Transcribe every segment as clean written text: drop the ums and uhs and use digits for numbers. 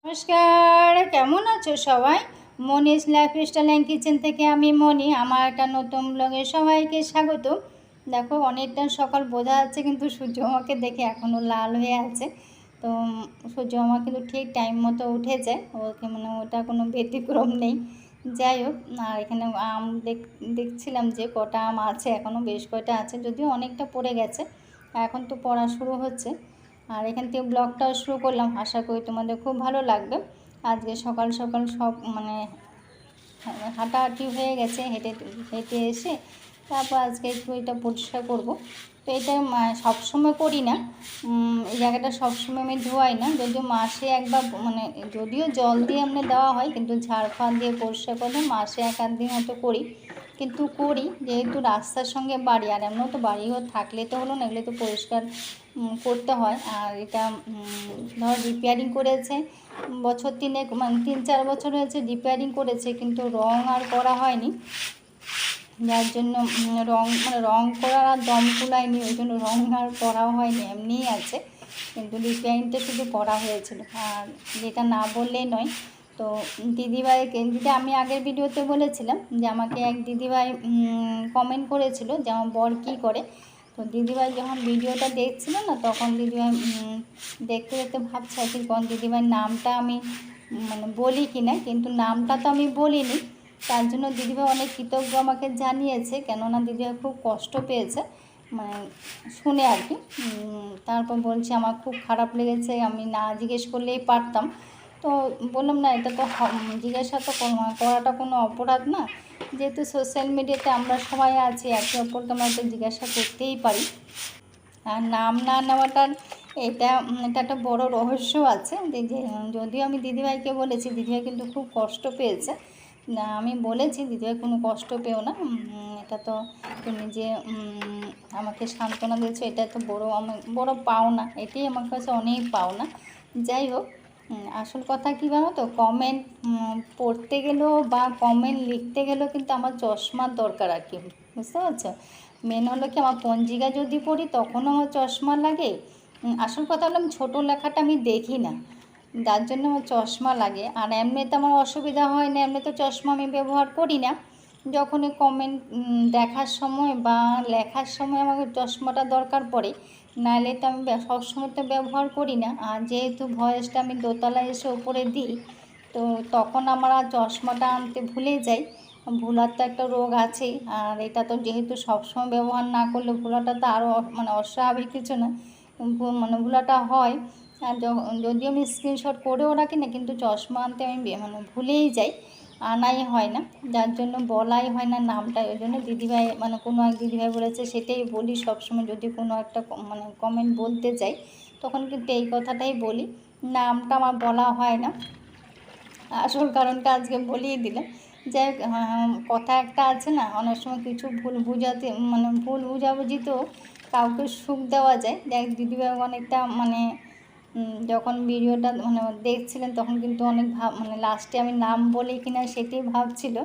নমস্কার, কেমন আছো সবাই? মনিস লাইফস্টাইল অ্যান্ড কিচেন থেকে আমি মনি। আমার একটা নতুন ব্লগে সবাইকে স্বাগত। দেখো, অনেকটা সকাল বোঝা যাচ্ছে, কিন্তু সূর্য আমাকে দেখে এখনও লাল হয়ে আছে। তো সূর্য আমার কিন্তু ঠিক টাইম মতো উঠে যায়, ওকে মানে ওটা কোনো ব্যতিক্রম নেই। যাই হোক, আর এখানে আম দেখছিলাম যে কটা আম আছে, এখনও বেশ কয়টা আছে, যদিও অনেকটা পড়ে গেছে। এখন তো পড়া শুরু হচ্ছে, আর এখান থেকে ব্লগটাও শুরু করলাম। আশা করি তোমাদের খুব ভালো লাগবে। আজকে সকাল সকাল সব মানে হাঁটাহাঁটি হয়ে গেছে, হেঁটে হেঁটে এসে তারপর আজকে একটু এটা পরিষ্কার করব। তো এটা সবসময় করি না, এই জায়গাটা সবসময় আমি ধোয়াই না, যদিও মাসে একবার মানে যদিও জল দিয়ে এমনি দেওয়া হয়, কিন্তু ঝাড় ফাড় দিয়ে পরিষ্কার করলে মাসে এক আধ দিন হয়তো করি। কিন্তু করি যেহেতু রাস্তার সঙ্গে বাড়ি, আর এমনও তো বাড়িও থাকলে তো হলো না, এগুলো তো পরিষ্কার করতে হয়। আর এটা ধর রিপেয়ারিং করেছে বছর তিনেক, মানে 3-4 বছর হয়েছে রিপেয়ারিং করেছে, কিন্তু রং আর করা হয়নি, যার জন্য রং করার আর দম কুলায়নি, ওই জন্য রং আর করাও হয়নি, এমনিই আছে। কিন্তু রিপেয়ারিংটা শুধু করা হয়েছিল, আর যেটা না বললেই নয়। তো দিদিভাইকে, যেটা আমি আগের ভিডিওতে বলেছিলাম যে আমাকে এক দিদিভাই কমেন্ট করেছিল যে আমার বর কী করে। তো দিদিভাই যখন ভিডিওটা দেখছিল না, তখন দিদিভাই দেখতে দেখতে ভাবছে আর কি কোন দিদিভাইয়ের নামটা আমি মানে বলি কি না, কিন্তু নামটা তো আমি বলিনি। তার জন্য দিদিভাই অনেক কৃতজ্ঞ আমাকে জানিয়েছে, কেননা দিদিভাই খুব কষ্ট পেয়েছে মানে শুনে আর কি। তারপর বলছে আমার খুব খারাপ লেগেছে, আমি না জিজ্ঞেস করলেই পারতাম। তো বললাম না, এটা তো জিজ্ঞাসা তো করাটা কোনো অপরাধ না, যেহেতু সোশ্যাল মিডিয়াতে আমরা সবাই আছি, একে অপরকে আমরা তো জিজ্ঞাসা করতেই পারি। আর নাম না নেওয়াটার এটা একটা বড় রহস্য আছে, যে যদিও আমি দিদিভাইকে বলেছি, দিদিভাই কিন্তু খুব কষ্ট পেয়েছে। না, আমি বলেছি দিদিভাই কোনো কষ্ট পেও না, এটা তো তুমি যে আমাকে সান্ত্বনা দিয়েছো, এটা তো বড় পাওনা, এটাই আমার কাছে অনেক পাওনা। যাই হোক, আসল কথা কী জানো তো, কমেন্ট পড়তে গেলেও বা কমেন্ট লিখতে গেলেও কিন্তু আমার চশমার দরকার আর কি, বুঝতে পারছো? মেন হলো কি, আমার পঞ্জিকা যদি পড়ি তখনও আমার চশমা লাগে। আসল কথা হলো আমি ছোটো লেখাটা আমি দেখি না, যার জন্য আমার চশমা লাগে। আর এমনিতে আমার অসুবিধা হয় না, এমনিতে চশমা আমি ব্যবহার করি না। যখনই কমেন্ট দেখার সময় বা লেখার সময় আমাকে চশমাটা দরকার পড়ে, নাহলে তো আমি সবসময় তো ব্যবহার করি না। আর যেহেতু ভয়েসটা আমি দোতলায় এসে উপরে দিই, তো তখন আমার আর চশমাটা আনতে ভুলে যাই। ভোলার তো একটা রোগ আছেই, আর এটা তো যেহেতু সবসময় ব্যবহার না করলে ভোলাটা তো আরও মানে অস্বাভাবিক কিছু না, মানে ভোলাটা হয়। আর যদিও আমি স্ক্রিনশট করেও রাখি না, কিন্তু চশমা আনতে আমি মানে ভুলেই যাই, আনাই হয় না, যার জন্য বলাই হয় না নামটা। ওই জন্য দিদিভাই মানে কোনো এক দিদিভাই বলেছে, সেটাই বলি সবসময়, যদি কোনো একটা মানে কমেন্ট বলতে যাই তখন কিন্তু এই কথাটাই বলি, নামটা আমার বলা হয় না। আসল কারণটা আজকে বলিয়ে দিলাম। যাই হোক, কথা একটা আছে না, অনেক সময় কিছু ভুল বুঝাবুঝিতেও কাউকে সুখ দেওয়া যায়। দেখ, দিদিভাই অনেকটা মানে যখন ভিডিওটা মানে দেখছিলেন, তখন কিন্তু অনেক মানে লাস্টে আমি নাম বলি কিনা সেটাই ভাবছিল,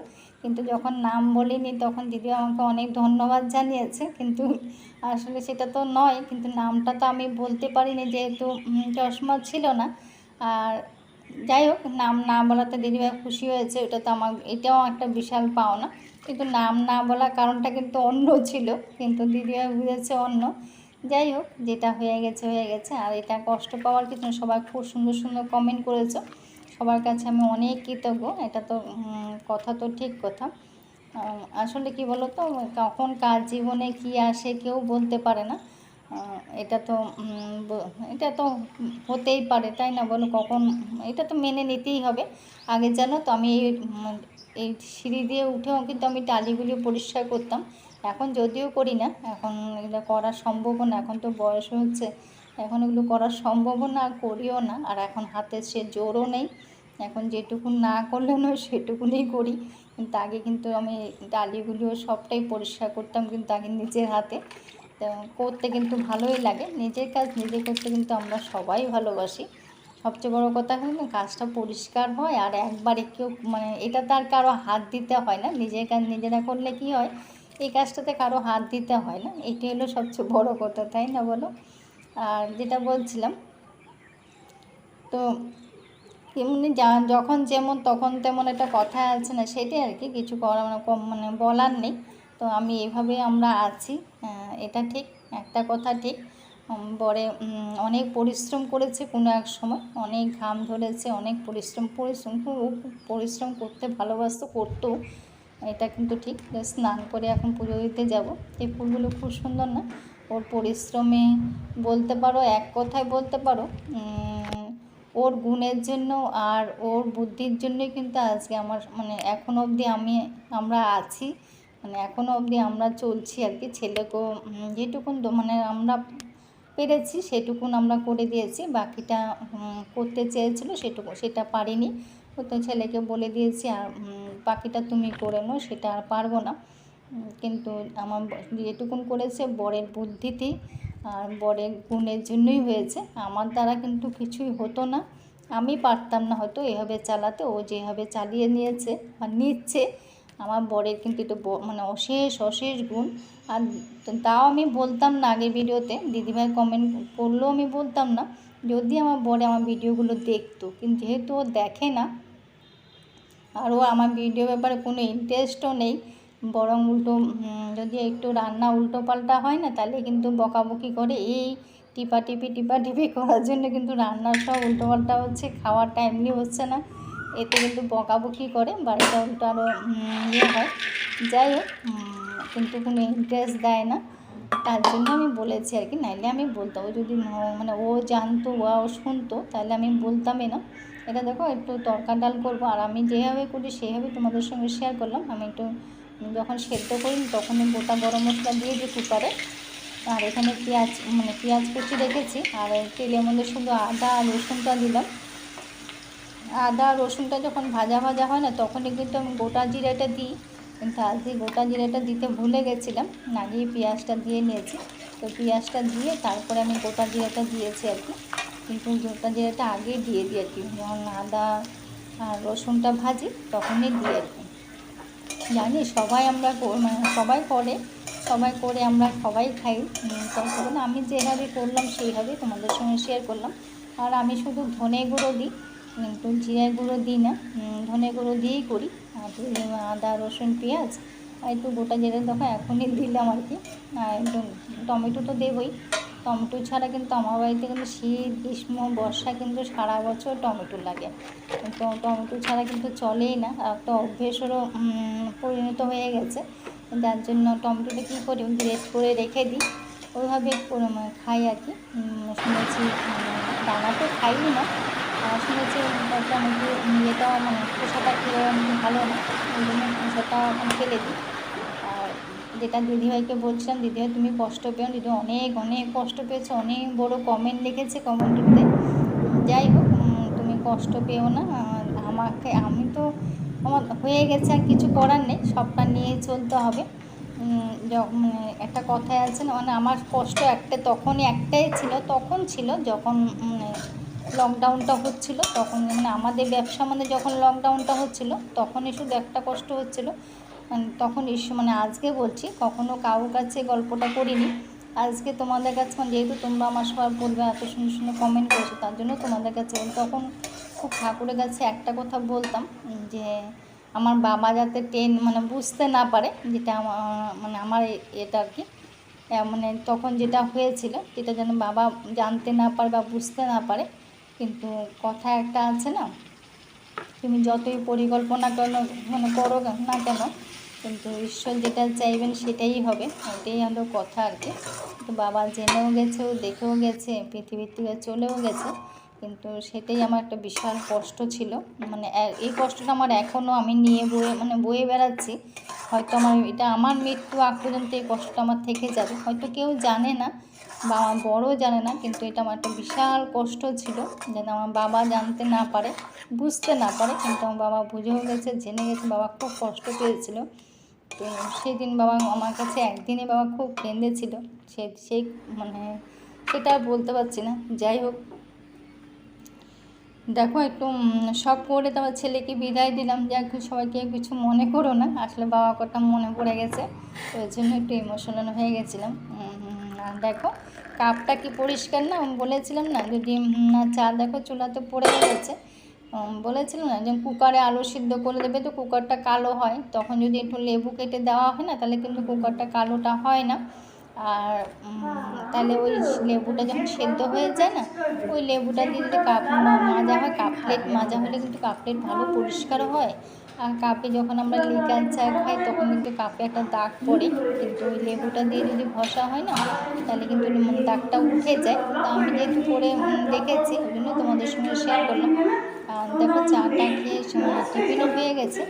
কিন্তু যখন নাম বলিনি তখন দিদি আমাকে অনেক ধন্যবাদ জানিয়েছে, কিন্তু আসলে সেটা তো নয়। কিন্তু নামটা তো আমি বলতে পারিনি, যেহেতু চশমা ছিল না। আর যাই হোক, নাম না বলাতে দিদিভাই খুশি হয়েছে, এটা তো আমার এটাও একটা বিশাল পাওনা। কিন্তু নাম না বলার কারণটা কিন্তু অন্য ছিল, কিন্তু দিদিভাই বুঝেছে অন্য। যাই হোক, যেটা হয়ে গেছে হয়ে গেছে, আর এটা কষ্ট পাওয়ার কিছু না। সবাই খুব সুন্দর সুন্দর কমেন্ট করেছো, সবার কাছে আমি অনেক কৃতজ্ঞ। এটা তো কথা তো ঠিক কথা। আসলে কি বলো তো, কখন কার জীবনে কি আসে কেউ বলতে পারে না। এটা তো এটা তো হতেই পারে, তাই না বলো? কখন এটা তো মেনে নিতেই হবে। আগে জানো তো, আমি এই সিঁড়ি দিয়ে উঠেও কিন্তু আমি টালিগুলি পরিষ্কার করতাম, এখন যদিও করি না, এখন এগুলো করা সম্ভবও না, এখন তো বয়স হচ্ছে, এখন এগুলো করা সম্ভবও না, করিও না। আর এখন হাতে সে জোরও নেই, এখন যেটুকু না করলে নয় সেটুকুনি করি। কিন্তু আগে কিন্তু আমি ডালিগুলিও সবটাই পরিষ্কার করতাম, কিন্তু আগে নিজের হাতে। তো করতে কিন্তু ভালোই লাগে, নিজের কাজ নিজে করতে কিন্তু আমরা সবাই ভালোবাসি। সবচেয়ে বড় কথা হলো কাজটা পরিষ্কার হয়, আর একবারে কেউ মানে এটা তার কারো হাত দিতে হয় না, নিজের কাজ নিজেরা করলে কি হয়, এই কাজটাতে কারো হাত দিতে হয় না, এটি হলো সবচেয়ে বড় কথা, তাই না বলো? আর যেটা বলছিলাম, তো এমনি যখন যেমন তখন তেমন একটা কথা আছে না, সেটাই আর কি, কিছু করার মানে কম মানে বলার নেই। তো আমি এইভাবে আমরা আছি, এটা ঠিক, একটা কথা ঠিক। বরে অনেক পরিশ্রম করেছে কোনো এক সময়, অনেক ঘাম ঝরেছে, অনেক পরিশ্রম ও খুব পরিশ্রম করতে ভালোবাসতো, করতো, এটা কিন্তু ঠিক। স্নান করে এখন পুজো দিতে যাব। এই ফুলগুলো খুব সুন্দর না? ওর পরিশ্রমে বলতে পারো, এক কথায় বলতে পারো ওর গুণের জন্য আর ওর বুদ্ধির জন্যই কিন্তু আজকে আমার মানে এখনও অবধি আমরা আছি, মানে এখনও অবধি আমরা চলছি আর কি। ছেলেকেও যেটুকুন মানে আমরা পেরেছি সেটুকুন আমরা করে দিয়েছি, বাকিটা করতে চেয়েছিল সেটা পারিনি। তো ছেলেকে বলে দিয়েছি আর বাকিটা তুমি করে নাও, সেটা আর পারবো না। কিন্তু আমার যেটুকুন করেছে বরের বুদ্ধিতেই আর বরের গুণের জন্যই হয়েছে। আমার দ্বারা কিন্তু কিছুই হতো না, আমি পারতাম না হয়তো এভাবে চালাতে। ও যেভাবে চালিয়ে নিয়েছে বা নিচ্ছে, আমার বরের কিন্তু একটু মানে অশেষ অশেষ গুণ। আর তাও আমি বলতাম না আগে ভিডিওতে, দিদিভাই কমেন্ট করলেও আমি বলতাম না, যদি আমার বরে আমার ভিডিওগুলো দেখতো। কিন্তু যেহেতু ও দেখে না আর ও আমার ভিডিও ব্যাপারে কোনো ইন্টারেস্টও নেই, বরং উল্টো যদি একটু রান্না উল্টো পাল্টা হয় না, তাহলে কিন্তু বকাবকি করে। এই টিপাটিপি করার জন্য কিন্তু রান্নার সব উল্টো পাল্টা হচ্ছে, খাওয়ার টাইমলি হচ্ছে না, এতে কিন্তু বকাবকি করে, বাড়িটা উল্টো আরও ইয়ে হয়। যাই হোক, কিন্তু কোনো ইন্টারেস্ট দেয় না, তার জন্য আমি বলেছি আর কি, নাইলে আমি বলতাম। ও যদি মানে ও জানতো ও শুনতো তাহলে আমি বলতামই না। এটা দেখো একটু তরকা ডাল করবো, আর আমি যেভাবে করি সেভাবে তোমাদের সঙ্গে শেয়ার করলাম। আমি একটু যখন সেদ্ধ করি তখনই গোটা গরম মশলা দিয়ে দিই কুকারে, আর এখানে পেঁয়াজ কুচি রেখেছি, আর তেলের মধ্যে শুধু আদা আর রসুনটা দিলাম। আদা রসুনটা যখন ভাজা ভাজা হয় না, তখনই কিন্তু আমি গোটা জিরাটা দিই, কিন্তু আজকে গোটা জিরাটা দিতে ভুলে গেছিলাম, না দিয়ে পেঁয়াজটা দিয়ে নিয়েছি। তো পেঁয়াজটা দিয়ে তারপরে আমি গোটা জিরাটা দিয়েছি আর কি, কিন্তু গোটা জিরাটা আগেই দিয়ে দিই আর কি, যখন আদা আর রসুনটা ভাজি তখনই দিই আর কি। জানি সবাই আমরা মানে সবাই করে আমরা সবাই খাই, তখন আমি যেভাবে করলাম সেইভাবেই তোমাদের সঙ্গে শেয়ার করলাম। আর আমি শুধু ধনে গুঁড়ো দিই, কিন্তু জিরে গুঁড়ো দিই না, ধনে গুঁড়ো দিয়েই করি। আর আদা রসুন পেঁয়াজ আর একটু গোটা জিরে দেখো এখনই দিলাম আর কি। আর একটু টমেটো তো দেবই, টমেটো ছাড়া কিন্তু আমার বাড়িতে কিন্তু শীত গ্রীষ্ম বর্ষা কিন্তু সারা বছর টমেটো লাগে, তো টমেটো ছাড়া কিন্তু চলেই না। একটা অভ্যেসেরও পরিণত হয়ে গেছে, যার জন্য টমেটোটা কী করি গ্রেট করে রেখে দিই, ওইভাবে খাই আর কি। শুনেছি দানা তো খাই না, শুনেছি টমেটো ইয়েটা মানে খোসাটা খেলে ভালো না, ওই জন্য খোসাটা ফেলে দিই। আর যেটা দিদিভাইকে বলছিলাম, দিদিভাই তুমি কষ্ট পেও, দিদি অনেক অনেক কষ্ট পেয়েছো, অনেক বড় কমেন্ট লিখেছে কমেন্টে। যাই হোক, তুমি কষ্ট পেও না, আমি তো আমার হয়ে গেছে, আর কিছু করার নেই, সবটা নিয়ে চলতে হবে। মানে একটা কথাই আছে না, মানে আমার কষ্ট তখনই একটাই ছিল, যখন মানে লকডাউনটা হচ্ছিল, তখন মানে আমাদের ব্যবসা মানে যখন লকডাউনটা হচ্ছিল তখনই শুধু একটা কষ্ট হচ্ছিল, তখন মানে আজকে বলছি, কখনো কারোর কাছে গল্পটা করিনি, আজকে তোমাদের কাছে যেহেতু তোমরা আমার সবাই বলবে, এত সুন্দর সুন্দর কমেন্ট করেছো, তার জন্য তোমাদের কাছে তখন খুব ঠাকুরের কাছে একটা কথা বলতাম, যে আমার বাবা যাতে মানে বুঝতে না পারে, যেটা মানে আমার এটা আর কি, মানে তখন যেটা হয়েছিল সেটা যেন বাবা জানতে না পারে বা বুঝতে না পারে। কিন্তু কথা একটা আছে না, তুমি যতই পরিকল্পনা করো না কেন, কিন্তু ঈশ্বর যেটা চাইবেন সেটাই হবে, এটাই হলো কথা আর কি। তো বাবা জেনেও গেছে, দেখেও গেছে, পৃথিবীর থেকে চলেও গেছে, কিন্তু সেটাই আমার একটা বিশাল কষ্ট ছিল। মানে এই কষ্টটা আমার এখনও আমি নিয়ে বয়ে বেড়াচ্ছি। হয়তো আমার মৃত্যু আগ পর্যন্ত এই কষ্টটা আমার থেকে যাবে, হয়তো কেউ জানে না বা আমার বড়ও জানে না, কিন্তু এটা আমার একটা বিশাল কষ্ট ছিল, যেন আমার বাবা জানতে না পারে, বুঝতে না পারে। কিন্তু আমার বাবা বুঝেও গেছে, জেনে গেছে, বাবা খুব কষ্ট পেয়েছিল। তো সেদিন বাবা আমার কাছে একদিনে বাবা খুব কেঁদেছিল, সেই মানে সেটা বলতে পারছি না। যাই হোক, দেখো একটু সব করে তোমার ছেলেকে বিদায় দিলাম, যে সবাইকে কিছু মনে করো না, আসলে বাবা কথা মনে পড়ে গেছে, তো ওই জন্য একটু ইমোশনাল হয়ে গেছিলাম। আর দেখো কাপটা কি পরিষ্কার না, আমি বলেছিলাম না, যদি চা দেখো চুলাতে পড়ে গেছে, বলেছিল না যে কুকারে আলু সিদ্ধ করে দেবে তো কুকারটা কালো হয়, তখন যদি একটু লেবু কেটে দেওয়া হয় না তাহলে কিন্তু কুকারটা কালোটা হয় না। আর তাহলে ওই লেবুটা যখন সেদ্ধ হয়ে যায় না, ওই লেবুটা দিয়ে যদি কাপ মাজা হয়, কাপ প্লেট মাজা হলে কিন্তু কাপ প্লেট ভালো পরিষ্কার হয়। আর কাপে যখন আমরা লিকার চা খাই তখন কিন্তু কাপে একটা দাগ পড়ে, কিন্তু ওই লেবুটা দিয়ে যদি ঘষা হয় না তাহলে কিন্তু দাগটা উঠে যায়। তা আমি যেহেতু করে দেখেছি ওই জন্য তোমাদের সঙ্গে শেয়ার করলাম। দেখো চাটা খেয়ে টিফিনও হয়ে গেছে।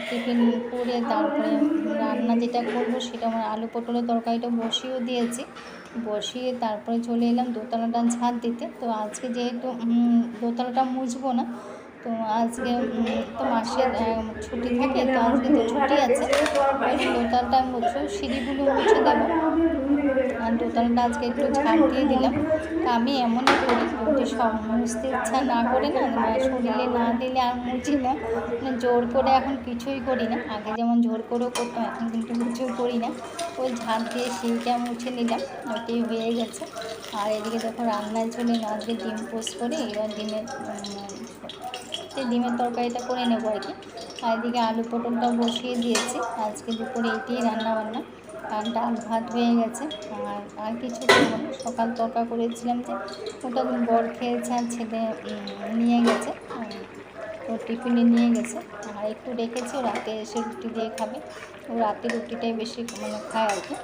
টিফিন করে তারপরে রান্না যেটা করবো সেটা আমার আলু পটলের তরকারিটা বসিয়েও দিয়েছি, বসিয়ে তারপরে চলে এলাম দোতলাটা ঝাঁট দিতে। তো আজকে যেহেতু দোতলাটা মুছবো না, তো আজকে তো মাসের ছুটি থাকে, তো আজকে তো ছুটি আছে, দোতলাটা মুছবো, সিঁড়িগুলো মুছে দেবো। আর দোতলাটা আজকে একটু ঝাঁট দিয়ে দিলাম। তা আমি এমনই করি, যদি সব মুছতে ইচ্ছা না করে না, শরীরে না দিলে আর মুছি না, জোর করে এখন কিছুই করি না। আগে যেমন জোর করেও করতাম, এখন কিন্তু কিছুই করি না। ওই ঝাঁট দিয়ে সিঁড়িটা মুছে নিলাম, ওইটাই হয়ে গেছে। আর এদিকে দেখো রান্নায় চলে না, আজকে ডিম পোস্ট করে এবার ডিমের তরকারিটা করে নেবো আর কি। আর এদিকে আলু পটলটা বসিয়ে দিয়েছি, আজকে দুপুরে এটাই রান্নাবান্না। আর ডাল ভাত হয়ে গেছে, আর কিছু করবো না। সকাল তরকা করেছিলাম যে ওটা বর খেয়েছে আর ছেলে নিয়ে গেছে, ও টিফিনে নিয়ে গেছে। আর একটু রেখেছি, রাতে এসে রুটি দিয়ে খাবে, ও রাতে রুটিটাই বেশি খায় আর কি।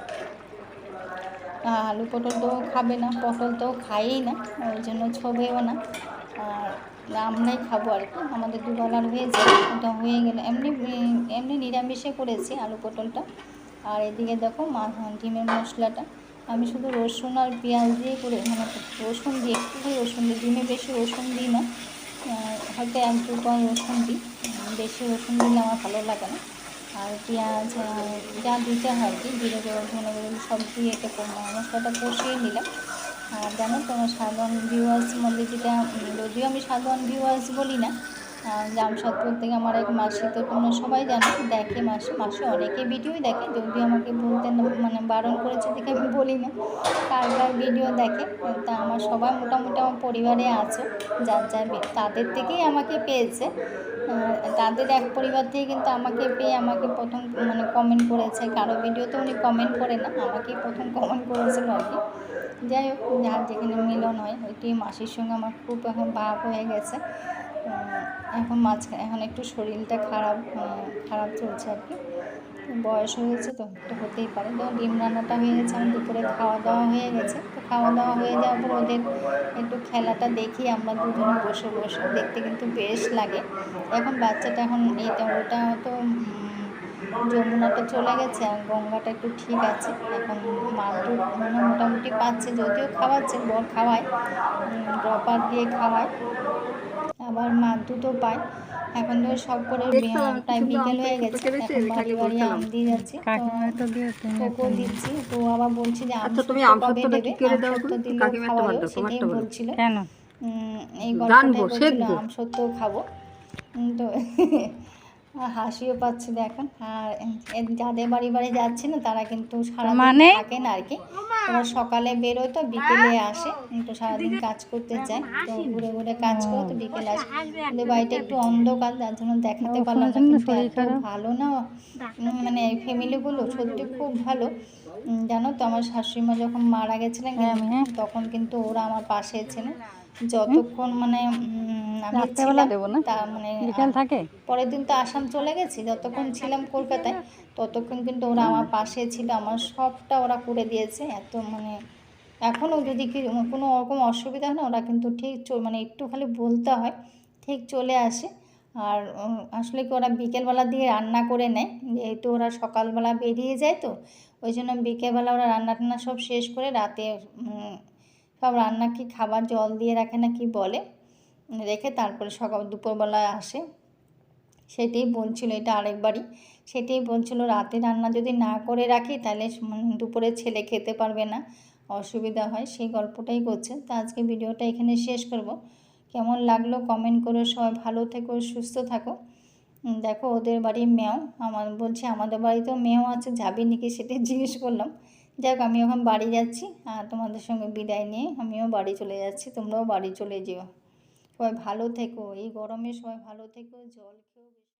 আলু পটল তো খাবে না, পটল তো খাইই না, ওই জন্য ছোবেও না। আর আমরাই খাবো আর কি, আমাদের দুবেলার হয়ে যায়, ওটা হয়ে গেলে এমনি নিরামিষে করেছি আলু পটলটা। আর এদিকে দেখো ডিমের মশলাটা আমি শুধু রসুন আর পেঁয়াজ দিয়ে করে, রসুন দিয়ে একটু রসুন দিই, ডিমে বেশি রসুন দিই না, হয়তো 1-2 কোয়া রসুন দিই, বেশি রসুন দিলে আমার ভালো লাগে না। আর পেঁয়াজ যা দিতে হয় আর কি, জিরে গুঁড়ো ধনে গুঁড়ো সব দিয়ে এটা মশলাটা কষিয়ে নিলাম। আর জানো তোমার সাধারণ ভিউয়ার্স মধ্যে যেটা, যদিও আমি সাধারণ ভিউয়ার্স বলি না, জামশাদপুর থেকে আমার এক মাসি, তো তোমরা সবাই জানো দেখে, মাসে অনেকে ভিডিওই দেখে, যদিও আমাকে বলতে বারণ করেছে দেখে আমি বলি না কার ভিডিও দেখে। তা আমার সবাই মোটামুটি আমার পরিবারে আছে, যার তাদের থেকেই আমাকে পেয়েছে, তাদের এক পরিবার থেকে কিন্তু আমাকে পেয়ে আমাকে প্রথম কমেন্ট করেছে, কারো ভিডিওতে উনি কমেন্ট করে না, আমাকেই প্রথম কমেন্ট করেছিল আর কি। যাই হোক, যার যেখানে মিলন হয়, ওইটি মাসির সঙ্গে আমার খুব এখন ভাব হয়ে গেছে। এখন একটু শরীরটা খারাপ চলছে আর কি, বয়স হয়েছে তো একটু হতেই পারে। তো ডিম রান্নাটা হয়ে গেছে, আমি দুপুরে খাওয়া দাওয়া হয়ে গেছে। তো খাওয়া দাওয়া হয়ে যাওয়ার পর ওদের একটু খেলাটা দেখি আমরা দুজনে বসে বসে, দেখতে কিন্তু বেশ লাগে। এখন বাচ্চাটা এখন ওটা তো যমুনাটা চলে গেছে, আর গঙ্গাটা একটু ঠিক আছে, এখন মাদুর মোটামুটি পাচ্ছে, যদিও খাওয়াচ্ছে, বর খাওয়ায়, ড্রপার দিয়ে খাওয়ায়, আবার মাদুরও পায়। এখন তো সব করে প্রায় বিকেল হয়ে গেছে, এখন বাড়ি আম দিয়ে যাচ্ছি, তোকেও দিচ্ছি। তো আবার বলছি যে আম কবে দেবে, আমসত্ত্ব দিলে খাওয়ালো, সেটাই বলছিল, এই গল্পটাই বলছিল, আমসত্ত্ব খাবো। তো হাসিও পাচ্ছে দেখেন। আর যাদের বাড়ি যাচ্ছে না তারা কিন্তু সারাদিন থাকে না আর কি, ওরা সকালে বেরোয় তো বিকেলে আসে, তো সারাদিন কাজ করতে যায়, তো ঘুরে ঘুরে কাজ করে তো বিকেলে আসে। কিন্তু বাড়িটা একটু অন্ধকার, যার জন্য দেখাতে পারলাম না, কিন্তু এত ভালো না ফ্যামিলিগুলো, সত্যি খুব ভালো। জানো তো আমার শাশুড়িমা যখন মারা গেছিলেন তখন কিন্তু ওরা আমার পাশে ছিলেন, যতক্ষণ আমি ছিলাম তা পরের দিন তো আসাম চলে গেছি, যতক্ষণ ছিলাম কলকাতায় ততক্ষণ কিন্তু ওরা আমার পাশে ছিল, আমার সবটা ওরা করে দিয়েছে। এত এখনও যদি কোনো রকম অসুবিধা হয় না, ওরা কিন্তু ঠিক একটু খালি বলতে হয়, ঠিক চলে আসে। আর আসলে কি ওরা বিকেলবেলা দিয়ে রান্না করে নেয়, যেহেতু ওরা সকালবেলা বেরিয়ে যায়, তো ওই জন্য বিকেলবেলা ওরা রান্না টান্না সব শেষ করে রাতে সব রান্না কি খাবার জল দিয়ে রাখে না কি বলে, রেখে তারপরে দুপুরবেলায় আসে। সেটাই বলছিল, এটা আরেক বাড়ি, সেটাই বলছিল রাতে রান্না যদি না করে রাখি তাহলে দুপুরে ছেলে খেতে পারবে না, অসুবিধা হয়, সেই গল্পটাই করছে। তো আজকে ভিডিওটা এখানে শেষ করব। কেমন লাগলো কমেন্ট করে, সবাই ভালো থেকো, সুস্থ থাকো। দেখো ওদের বাড়ি মেয়েও বলছে আমাদের বাড়িতেও মেয়েও আছে, যাবি নাকি সেটাই জিজ্ঞেস করলাম। যাক, আমি এখন বাড়ি যাচ্ছি, আর তোমাদের সঙ্গে বিদায় নিয়ে আমিও বাড়ি চলে যাচ্ছি, তোমরাও বাড়ি চলে যেও। সবাই ভালো থেকো, এই গরমে সবাই ভালো থেকো, জল খেও বেশি।